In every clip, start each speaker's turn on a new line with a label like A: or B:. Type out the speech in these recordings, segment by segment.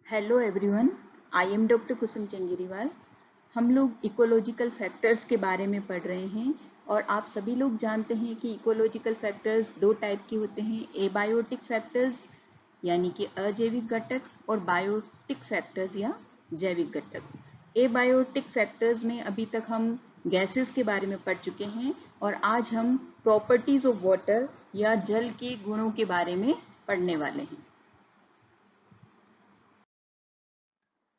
A: Hello everyone, I am doctor Kusum Changeriwal. हम लोग ecological factors के बारे में पढ़ रहे हैं और आप सभी लोग जानते हैं कि इकोलॉजिकल फैक्टर्स दो टाइप के होते हैं, एबायोटिक फैक्टर्स यानी कि अजैविक घटक और बायोटिक फैक्टर्स या जैविक घटक। एबायोटिक फैक्टर्स में अभी तक हम गैसेस के बारे में पढ़ चुके हैं और आज हम प्रॉपर्टीज ऑफ वाटर या जल के गुणों के बारे में पढ़ने वाले हैं।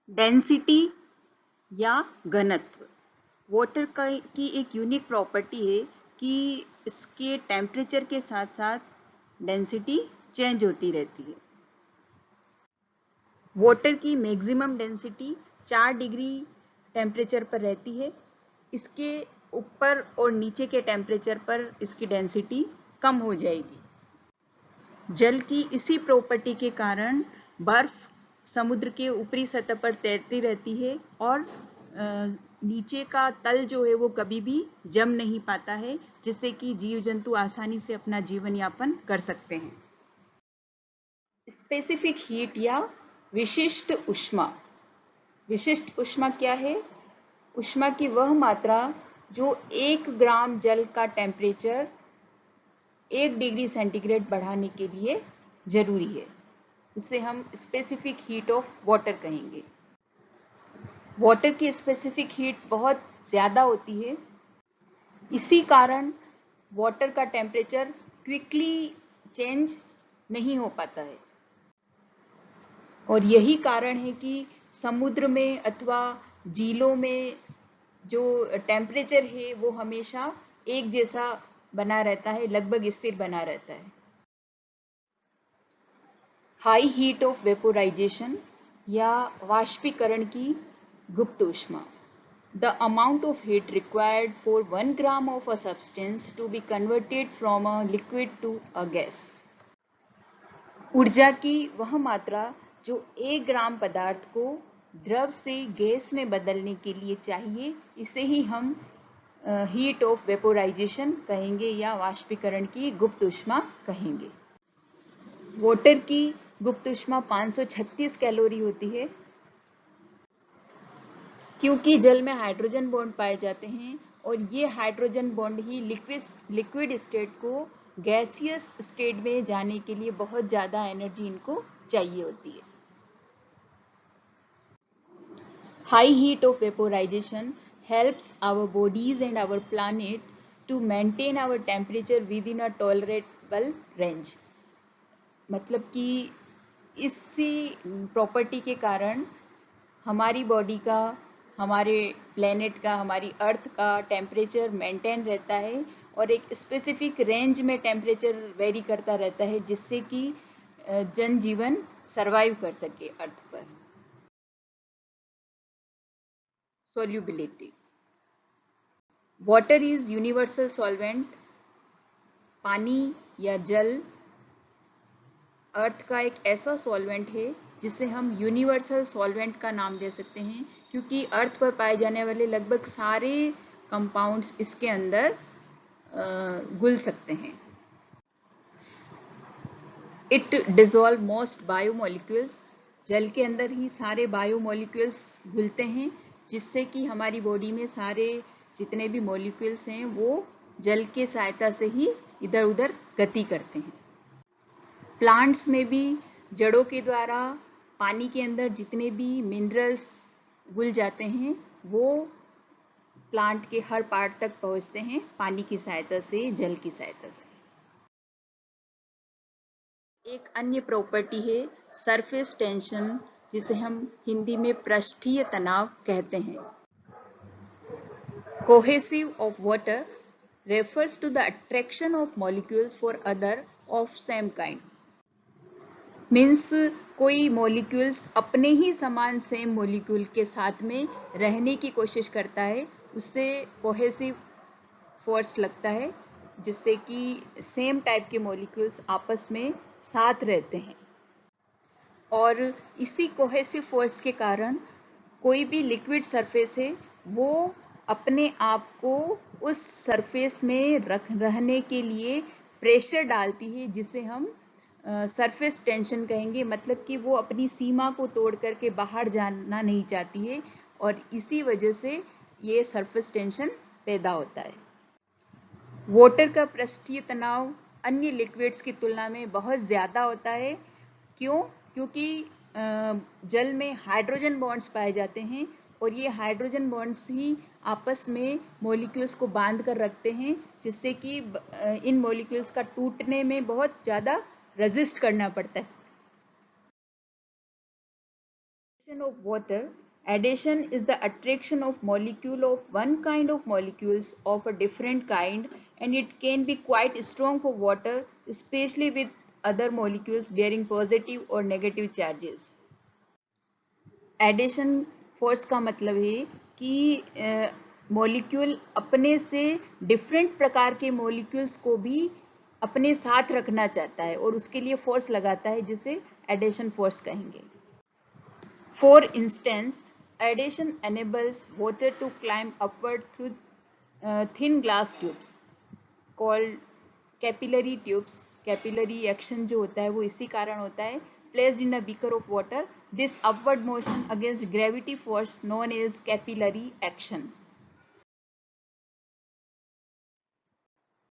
A: डेंसिटी या घनत्व वाटर की एक यूनिक प्रॉपर्टी है कि इसके टेम्परेचर के साथ साथ डेंसिटी चेंज होती रहती है। वाटर की मैक्सिमम डेंसिटी 4 डिग्री टेम्परेचर पर रहती है। इसके ऊपर और नीचे के टेम्परेचर पर इसकी डेंसिटी कम हो जाएगी। जल की इसी प्रॉपर्टी के कारण बर्फ समुद्र के ऊपरी सतह पर तैरती रहती है और नीचे का तल जो है वो कभी भी जम नहीं पाता है, जिससे कि जीव जंतु आसानी से अपना जीवन यापन कर सकते हैं। स्पेसिफिक हीट या विशिष्ट ऊष्मा। विशिष्ट ऊष्मा क्या है? ऊष्मा की वह मात्रा जो 1 ग्राम जल का टेम्परेचर 1 डिग्री सेंटीग्रेड बढ़ाने के लिए जरूरी है। इसे हम स्पेसिफिक हीट ऑफ वाटर कहेंगे। वाटर की स्पेसिफिक हीट बहुत ज़्यादा होती है, इसी कारण वाटर का टेम्परेचर क्विकली चेंज नहीं हो पाता है और यही कारण है कि समुद्र में अथवा झीलों में जो टेम्परेचर है वो हमेशा एक जैसा बना रहता है, लगभग स्थिर बना रहता है। हाई हीट ऑफ वेपोराइजेशन या वाष्पीकरण की गुप्त ऊष्मा। The amount of heat required for 1 gram of a substance to be converted from a liquid to a gas. ऊर्जा की वह मात्रा जो 1 ग्राम पदार्थ को द्रव से गैस में बदलने के लिए चाहिए, इसे ही हम हीट ऑफ वेपोराइजेशन कहेंगे या वाष्पीकरण की गुप्त ऊष्मा कहेंगे। वाटर की गुप्त ऊष्मा 536 कैलोरी होती है। क्योंकि जल में हाइड्रोजन बॉन्ड पाए जाते हैं और ये हाइड्रोजन बॉन्ड ही लिक्विड स्टेट को गैसियस स्टेट में जाने के लिए बहुत ज़्यादा एनर्जी इनको चाहिए होती है। High heat of vaporization helps our bodies and our planet to maintain our temperature within a tolerable range. मतलब कि इसी प्रॉपर्टी के कारण हमारी बॉडी का, हमारे प्लेनेट का, हमारी अर्थ का टेम्परेचर मेंटेन रहता है और एक स्पेसिफिक रेंज में टेम्परेचर वेरी करता रहता है, जिससे कि जनजीवन सरवाइव कर सके अर्थ पर। Solubility. Water is universal solvent. पानी या जल अर्थ का एक ऐसा सॉल्वेंट है जिसे हम यूनिवर्सल सॉल्वेंट का नाम दे सकते हैं, क्योंकि अर्थ पर पाए जाने वाले लगभग सारे कंपाउंड्स इसके अंदर घुल सकते हैं। It dissolve most biomolecules. जल के अंदर ही सारे बायोमोलिक्यूल्स घुलते हैं, जिससे कि हमारी बॉडी में सारे जितने भी मॉलिक्यूल्स हैं वो जल के सहायता से ही इधर उधर गति करते हैं। प्लांट्स में भी जड़ों के द्वारा पानी के अंदर जितने भी मिनरल्स घुल जाते हैं वो प्लांट के हर पार्ट तक पहुंचते हैं पानी की सहायता से, जल की सहायता से। एक अन्य प्रॉपर्टी है सरफेस टेंशन, जिसे हम हिंदी में पृष्ठीय तनाव कहते हैं। Cohesive of water refers to the attraction of molecules for other of same kind. Means कोई मॉलिक्यूल्स अपने ही समान सेम मॉलिक्यूल के साथ में रहने की कोशिश करता है, उससे कोहेसिव फोर्स लगता है, जिससे कि सेम टाइप के मॉलिक्यूल्स आपस में साथ रहते हैं। और इसी कोहेसिव फोर्स के कारण कोई भी लिक्विड सरफेस है वो अपने आप को उस सरफेस में रहने के लिए प्रेशर डालती है, जिसे हम सरफेस टेंशन कहेंगे, मतलब कि वो अपनी सीमा को तोड़ करके बाहर जाना नहीं चाहती है और इसी वजह से ये सरफेस टेंशन पैदा होता है। वाटर का पृष्ठीय तनाव अन्य लिक्विड्स की तुलना में बहुत ज़्यादा होता है। क्यों? क्योंकि जल में हाइड्रोजन बॉन्ड्स पाए जाते हैं और ये हाइड्रोजन बॉन्ड्स ही आपस में मॉलिक्यूल्स को बांध कर रखते हैं, जिससे कि इन मॉलिक्यूल्स का टूटने में बहुत ज़्यादा रेजिस्ट करना पड़ता है। Of water, addition is the attraction of molecule of one kind of molecules of a different kind, and it can be quite strong for water, especially with other molecules bearing positive or negative charges. Addition force का मतलब है कि molecule अपने से different प्रकार के molecules को भी अपने साथ रखना चाहता है और उसके लिए फोर्स लगाता है, जिसे एडिशन फोर्स कहेंगे। For instance, addition enables water to climb upward through thin glass tubes called capillary tubes. Capillary action जो होता है वो इसी कारण होता है। Placed in a beaker of water, this upward motion against gravity force known as capillary action.